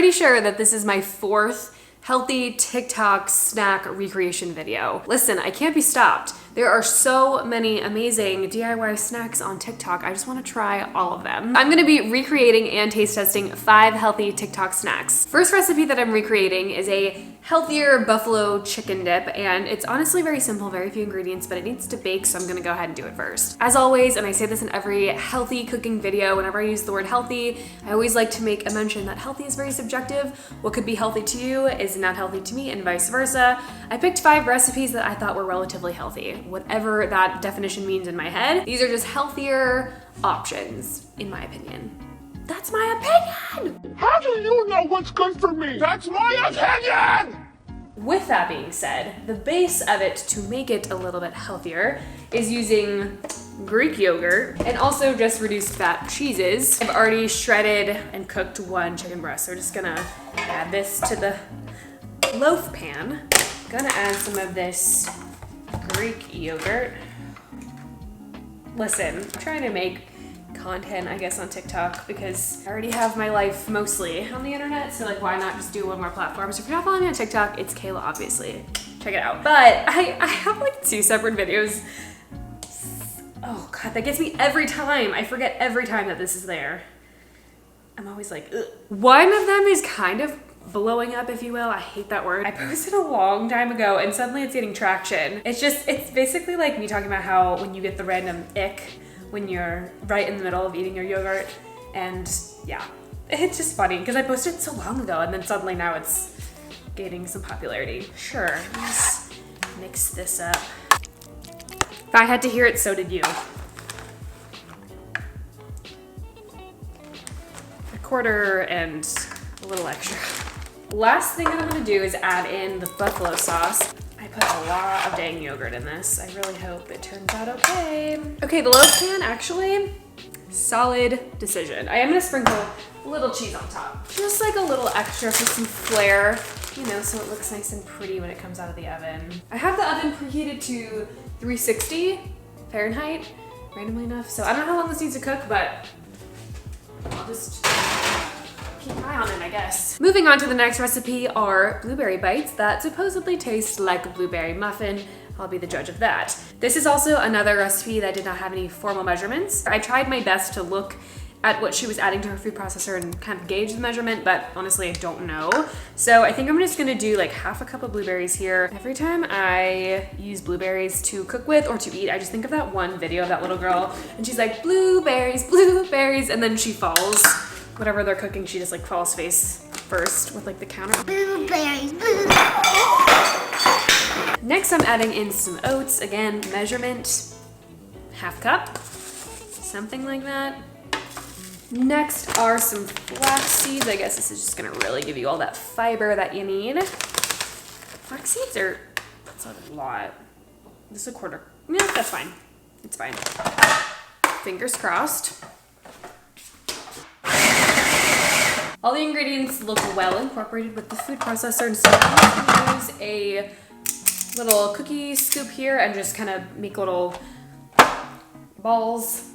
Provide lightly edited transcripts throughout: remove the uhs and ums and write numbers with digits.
pretty sure that this is my fourth healthy TikTok snack recreation video. Listen, I can't be stopped. There are so many amazing DIY snacks on TikTok. I just want to try all of them. I'm gonna be recreating and taste testing 5 healthy TikTok snacks. First recipe that I'm recreating is a healthier buffalo chicken dip, and it's honestly very simple, very few ingredients, but it needs to bake, so I'm gonna go ahead and do it first. As always, and I say this in every healthy cooking video, whenever I use the word healthy, I always like to make a mention that healthy is very subjective. What could be healthy to you is not healthy to me, and vice versa. I picked 5 recipes that I thought were relatively healthy, whatever that definition means in my head. These are just healthier options, in my opinion. That's my opinion! How do you know what's good for me? That's my opinion! With that being said, the base of it to make it a little bit healthier is using Greek yogurt and also just reduced fat cheeses. I've already shredded and cooked 1 chicken breast, so we're just gonna add this to the loaf pan. Gonna add some of this Greek yogurt. Listen, I'm trying to make content, I guess, on TikTok because I already have my life mostly on the internet, so like why not just do one more platform? So if you're not following me on TikTok, it's Kayla, obviously. Check it out. But I have like 2 separate videos. Oh God, that gets me every time. I forget every time that this is there. I'm always like, ugh. One of them is kind of blowing up, if you will. I hate that word. I posted a long time ago and suddenly it's getting traction. It's basically like me talking about how when you get the random ick when you're right in the middle of eating your yogurt, and yeah, it's just funny because I posted it so long ago and then suddenly now it's gaining some popularity. Sure, let's mix this up. If I had to hear it, so did you. A quarter and a little extra. Last thing that I'm gonna do is add in the buffalo sauce. I put a lot of dang yogurt in this. I really hope it turns out okay. Okay, the loaf pan, actually, solid decision. I am gonna sprinkle a little cheese on top. Just like a little extra for some flair, you know, so it looks nice and pretty when it comes out of the oven. I have the oven preheated to 360 Fahrenheit, randomly enough. So I don't know how long this needs to cook, but I'll just keep an eye on it, I guess. Moving on to the next recipe are blueberry bites that supposedly taste like a blueberry muffin. I'll be the judge of that. This is also another recipe that did not have any formal measurements. I tried my best to look at what she was adding to her food processor and kind of gauge the measurement, but honestly, I don't know. So I think I'm just gonna do like half a cup of blueberries here. Every time I use blueberries to cook with or to eat, I just think of that one video of that little girl, and she's like, blueberries, blueberries, and then she falls. Whatever they're cooking, she just like falls face first with like the counter. Blueberries, blueberries. Next, I'm adding in some oats. Again, measurement, half cup, something like that. Next are some flax seeds. I guess this is just gonna really give you all that fiber that you need. Flax seeds are, that's a lot. This is a quarter. Yeah, that's fine. It's fine. Fingers crossed. All the ingredients look well incorporated with the food processor, and so I'm gonna use a little cookie scoop here and just kind of make little balls,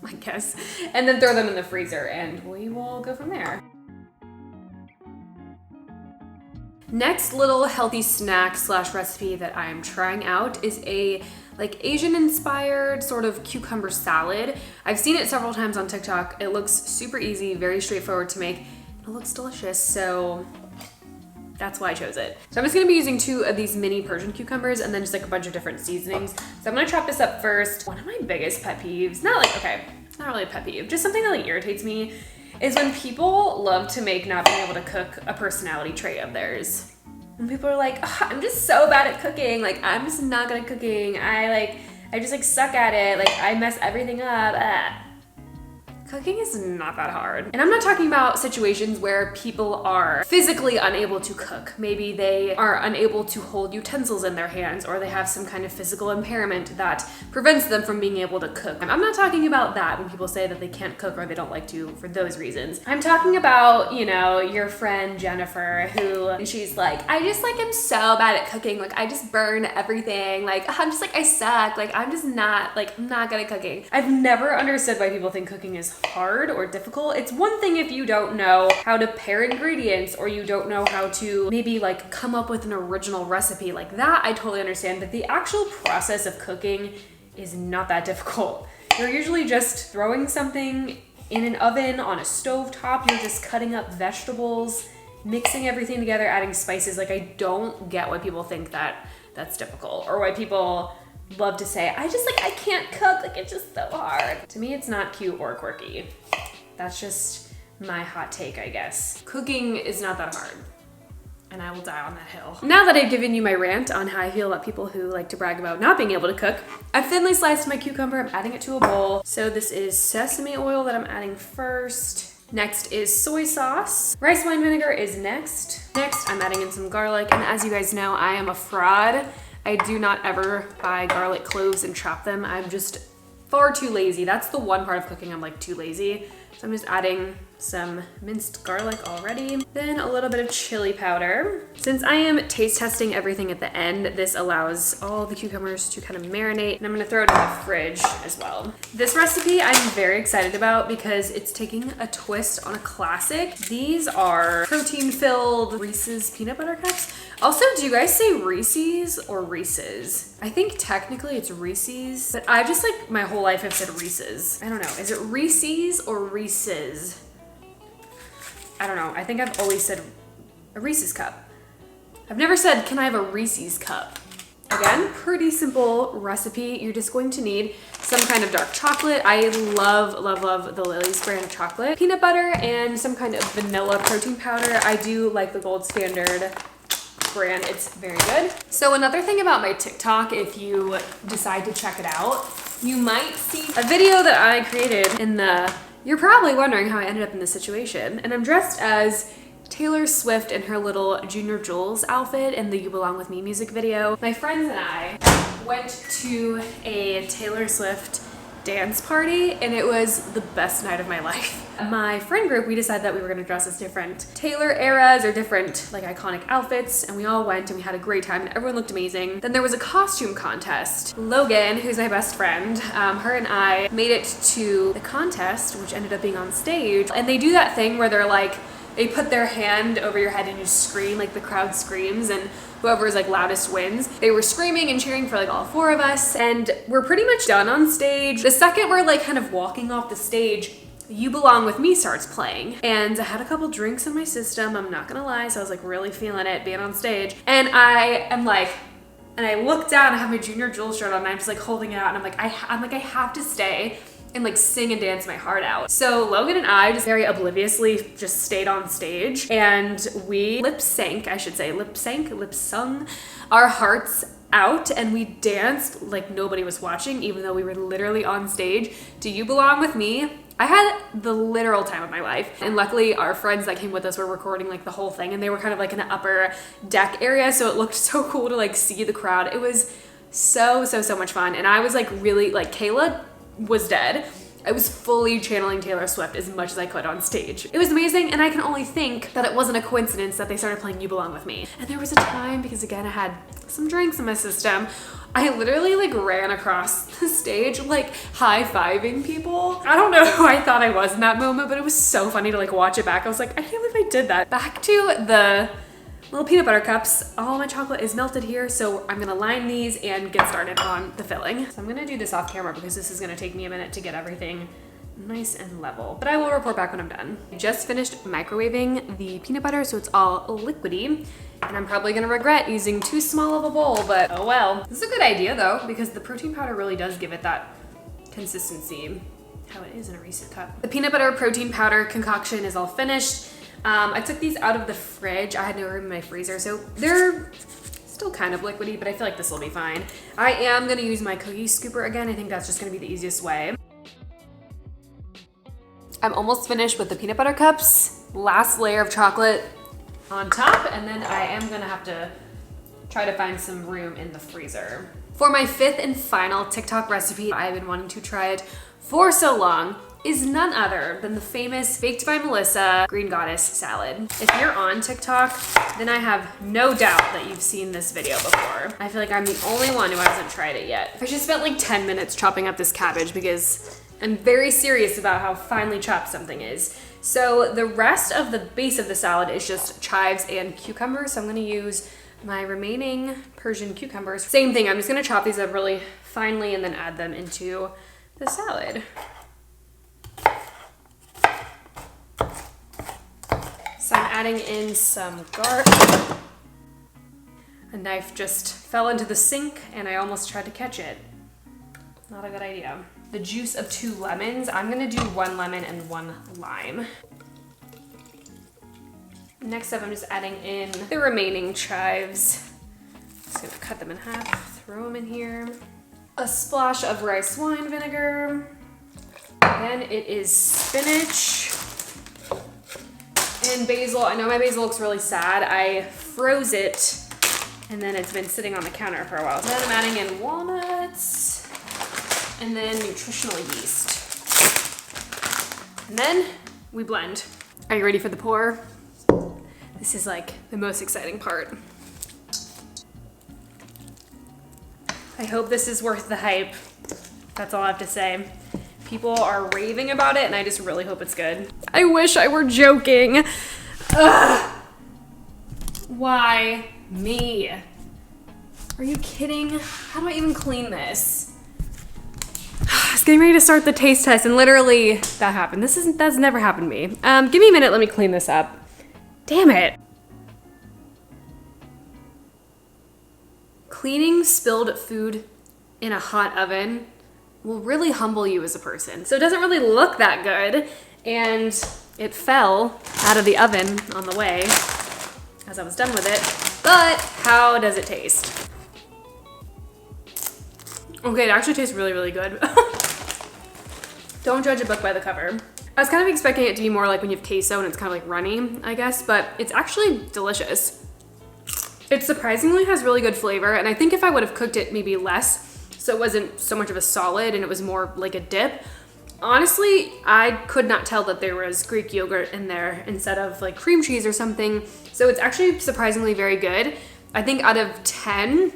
I guess, and then throw them in the freezer, and we will go from there. Next little healthy snack slash recipe that I'm trying out is a like Asian inspired sort of cucumber salad. I've seen it several times on TikTok. It looks super easy, very straightforward to make. It looks delicious, so that's why I chose it. So I'm just gonna be using 2 of these mini Persian cucumbers and then just like a bunch of different seasonings. So I'm gonna chop this up first. One of my biggest pet peeves, not really a pet peeve, just something that like irritates me, is when people love to make not being able to cook a personality trait of theirs. When people are like, oh, I'm just so bad at cooking. Like, I'm just not good at cooking. I just like suck at it. Like, I mess everything up. Cooking is not that hard. And I'm not talking about situations where people are physically unable to cook. Maybe they are unable to hold utensils in their hands, or they have some kind of physical impairment that prevents them from being able to cook. I'm not talking about that when people say that they can't cook or they don't like to for those reasons. I'm talking about, you know, your friend Jennifer, who she's like, I just like am so bad at cooking. Like, I just burn everything. Like, I'm just like, I suck. Like, I'm just not, like, I'm not good at cooking. I've never understood why people think cooking is hard or difficult. It's one thing if you don't know how to pair ingredients or you don't know how to maybe like come up with an original recipe like that, I totally understand. But the actual process of cooking is not that difficult. You're usually just throwing something in an oven on a stove top. You're just cutting up vegetables, mixing everything together, adding spices. Like, I don't get why people think that that's difficult, or why people love to say, I can't cook, like it's just so hard. To me, it's not cute or quirky. That's just my hot take, I guess. Cooking is not that hard, and I will die on that hill. Now that I've given you my rant on how I feel about people who like to brag about not being able to cook, I've thinly sliced my cucumber. I'm adding it to a bowl. So this is sesame oil that I'm adding first. Next is soy sauce. Rice wine vinegar is next. Next, I'm adding in some garlic. And as you guys know, I am a fraud. I do not ever buy garlic cloves and chop them. I'm just far too lazy. That's the one part of cooking I'm like too lazy. So I'm just adding some minced garlic already. Then a little bit of chili powder. Since I am taste testing everything at the end, this allows all the cucumbers to kind of marinate, and I'm gonna throw it in the fridge as well. This recipe I'm very excited about because it's taking a twist on a classic. These are protein-filled Reese's peanut butter cups. Also, do you guys say Reese's or Reese's? I think technically it's Reese's, but I just like my whole life have said Reese's. I don't know, is it Reese's or Reese's? I don't know, I think I've always said a Reese's cup. I've never said, can I have a Reese's cup? Again, pretty simple recipe. You're just going to need some kind of dark chocolate. I love, love, love the Lily's brand of chocolate. Peanut butter and some kind of vanilla protein powder. I do like the Gold Standard brand, it's very good. So another thing about my TikTok, if you decide to check it out, you might see a video that I created in the, you're probably wondering how I ended up in this situation, and I'm dressed as Taylor Swift in her little Junior Jules outfit in the You Belong With Me music video. My friends and I went to a Taylor Swift dance party, and it was the best night of my life. My friend group, we decided that we were gonna dress as different Taylor eras or different like iconic outfits, and we all went and we had a great time and everyone looked amazing. Then there was a costume contest. Logan, who's my best friend, her and I made it to the contest, which ended up being on stage, and they do that thing where they're like, they put their hand over your head and you scream, like the crowd screams, and whoever is like loudest wins. They were screaming and cheering for like all four of us, and we're pretty much done on stage. The second we're like kind of walking off the stage, You Belong With Me starts playing. And I had a couple drinks in my system, I'm not gonna lie, so I was like really feeling it being on stage. And I am like, and I look down, I have my Junior Jules shirt on, and I'm just like holding it out, and I'm like, I have to stay and like sing and dance my heart out. So Logan and I just very obliviously just stayed on stage, and we lip sung our hearts out, and we danced like nobody was watching, even though we were literally on stage to You Belong With Me. I had the literal time of my life, and luckily our friends that came with us were recording like the whole thing, and they were kind of like in the upper deck area, so it looked so cool to like see the crowd. It was so much fun, and I was like really like, Kayla was dead. I was fully channeling Taylor Swift as much as I could on stage. It was amazing, and I can only think that it wasn't a coincidence that they started playing You Belong With Me. And there was a time, because again I had some drinks in my system, I literally like ran across the stage like high-fiving people. I don't know who I thought I was in that moment, but it was so funny to like watch it back. I was like, I can't believe I did that. Back to the little peanut butter cups. All my chocolate is melted here, so I'm gonna line these and get started on the filling. So I'm gonna do this off camera because this is gonna take me a minute to get everything nice and level, but I will report back when I'm done. I just finished microwaving the peanut butter, so it's all liquidy, and I'm probably gonna regret using too small of a bowl, but oh well. This is a good idea though, because the protein powder really does give it that consistency, how it is in a Reese's cup. The peanut butter protein powder concoction is all finished. I took these out of the fridge. I had no room in my freezer, so they're still kind of liquidy, but I feel like this will be fine. I am gonna use my cookie scooper again. I think that's just gonna be the easiest way. I'm almost finished with the peanut butter cups. Last layer of chocolate on top, and then I am gonna have to try to find some room in the freezer. For my fifth and final TikTok recipe, I've been wanting to try it for so long, is none other than the famous Baked by Melissa Green Goddess salad. If you're on TikTok, then I have no doubt that you've seen this video before. I feel like I'm the only one who hasn't tried it yet. I just spent like 10 minutes chopping up this cabbage because I'm very serious about how finely chopped something is. So the rest of the base of the salad is just chives and cucumbers. So I'm gonna use my remaining Persian cucumbers. Same thing, I'm just gonna chop these up really finely and then add them into the salad. So I'm adding in some garlic. A knife just fell into the sink and I almost tried to catch it. Not a good idea. The juice of 2 lemons. I'm gonna do 1 lemon and 1 lime. Next up, I'm just adding in the remaining chives. Just gonna cut them in half, throw them in here. A splash of rice wine vinegar. Then it is spinach and basil. I know my basil looks really sad. I froze it and then it's been sitting on the counter for a while. So then I'm adding in walnuts and then nutritional yeast. And then we blend. Are you ready for the pour? This is like the most exciting part. I hope this is worth the hype. That's all I have to say. People are raving about it and I just really hope it's good. I wish I were joking. Ugh. Why me? Are you kidding? How do I even clean this? I was getting ready to start the taste test and literally that happened. That's never happened to me. Give me a minute, let me clean this up. Damn it. Cleaning spilled food in a hot oven will really humble you as a person. So it doesn't really look that good. And it fell out of the oven on the way as I was done with it. But how does it taste? Okay, it actually tastes really, really good. Don't judge a book by the cover. I was kind of expecting it to be more like when you have queso and it's kind of like runny, I guess, but it's actually delicious. It surprisingly has really good flavor, and I think if I would have cooked it maybe less, so it wasn't so much of a solid and it was more like a dip, honestly, I could not tell that there was Greek yogurt in there instead of like cream cheese or something. So it's actually surprisingly very good. I think out of 10,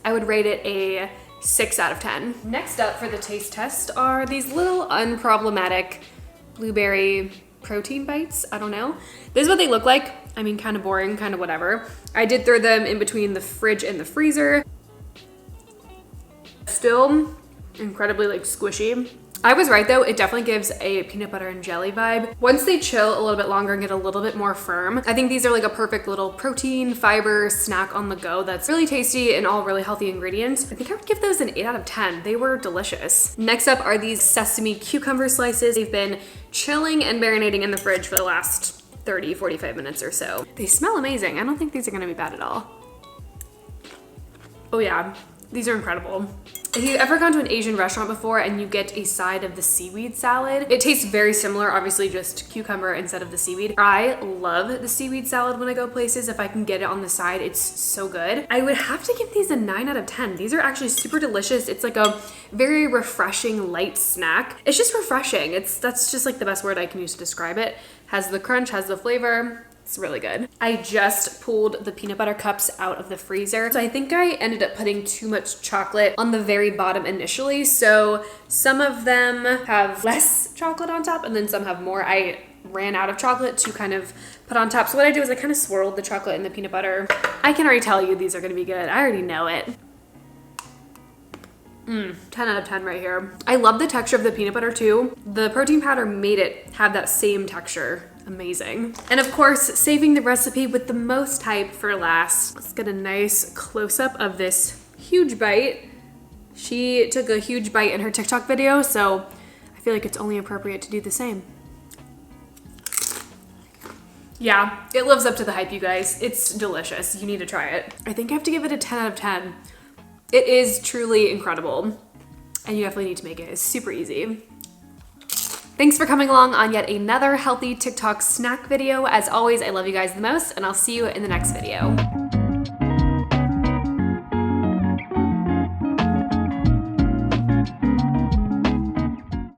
I would rate it a 6 out of 10. Next up for the taste test are these little unproblematic blueberry protein bites. I don't know. This is what they look like. I mean, kind of boring, kind of whatever. I did throw them in between the fridge and the freezer. Still incredibly like squishy. I was right though, it definitely gives a peanut butter and jelly vibe. Once they chill a little bit longer and get a little bit more firm, I think these are like a perfect little protein, fiber snack on the go that's really tasty and all really healthy ingredients. I think I would give those an 8 out of 10. They were delicious. Next up are these sesame cucumber slices. They've been chilling and marinating in the fridge for the last 30, 45 minutes or so. They smell amazing. I don't think these are gonna be bad at all. Oh yeah, these are incredible. If you've ever gone to an Asian restaurant before and you get a side of the seaweed salad, it tastes very similar, obviously just cucumber instead of the seaweed. I love the seaweed salad when I go places. If I can get it on the side, it's so good. I would have to give these a 9 out of 10. These are actually super delicious. It's like a very refreshing light snack. It's just refreshing. That's just like the best word I can use to describe it. Has the crunch, has the flavor. It's really good. I just pulled the peanut butter cups out of the freezer. So I think I ended up putting too much chocolate on the very bottom initially. So some of them have less chocolate on top and then some have more. I ran out of chocolate to kind of put on top. So what I do is I kind of swirled the chocolate in the peanut butter. I can already tell you these are gonna be good. I already know it. 10 out of 10 right here. I love the texture of the peanut butter too. The protein powder made it have that same texture. Amazing. And of course, saving the recipe with the most hype for last. Let's get a nice close-up of this huge bite. She took a huge bite in her TikTok video, so I feel like it's only appropriate to do the same. Yeah, it lives up to the hype, you guys. It's delicious. You need to try it. I think I have to give it a 10 out of 10. It is truly incredible, and you definitely need to make it. It's super easy. Thanks for coming along on yet another healthy TikTok snack video. As always, I love you guys the most, and I'll see you in the next video.